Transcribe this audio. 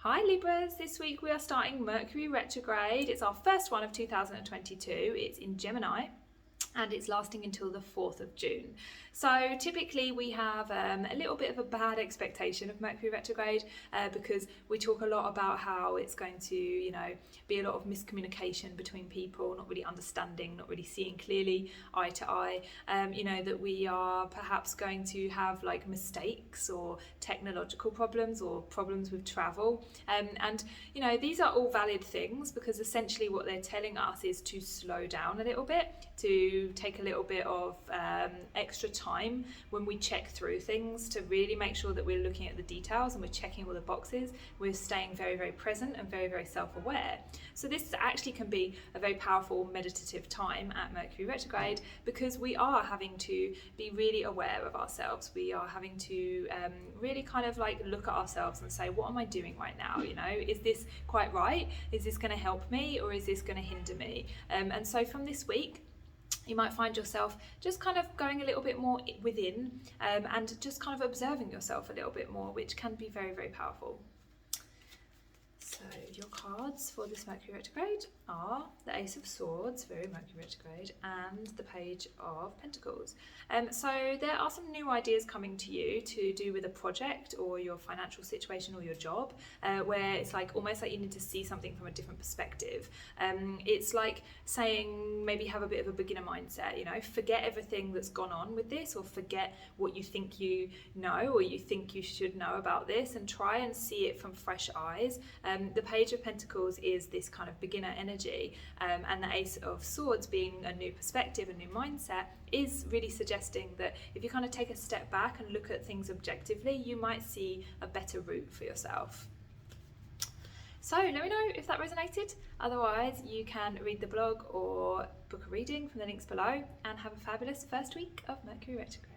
Hi Libras, this week we are starting Mercury Retrograde. It's our first one of 2022. It's in Gemini and it's lasting until the 4th of June. So typically we have a little bit of a bad expectation of Mercury retrograde because we talk a lot about how it's going to, be a lot of miscommunication between people, not really understanding, not really seeing clearly eye to eye, that we are perhaps going to have like mistakes or technological problems or problems with travel. And these are all valid things because essentially what they're telling us is to slow down a little bit, to take a little bit of extra time when we check through things to really make sure that we're looking at the details and we're checking all the boxes. We're staying very, very present and very, very self-aware. So this actually can be a very powerful meditative time at Mercury retrograde because we are having to be really aware of ourselves. We are having to really kind of like look at ourselves and say, what am I doing right now? Is this quite right? Is this going to help me or is this going to hinder me? And so from this week, you might find yourself just kind of going a little bit more within and just kind of observing yourself a little bit more, which can be very, very powerful. So your cards for this Mercury retrograde are the Ace of Swords, very Mercury retrograde, and the Page of Pentacles. So there are some new ideas coming to you to do with a project or your financial situation or your job, where it's like almost like you need to see something from a different perspective. It's like saying maybe have a bit of a beginner mindset, forget everything that's gone on with this or forget what you think you know or you think you should know about this and try and see it from fresh eyes. The Page of Pentacles is this kind of beginner energy, and the Ace of Swords being a new perspective, a new mindset, is really suggesting that if you kind of take a step back and look at things objectively, you might see a better route for yourself. So let me know if that resonated. Otherwise, you can read the blog or book a reading from the links below and have a fabulous first week of Mercury retrograde.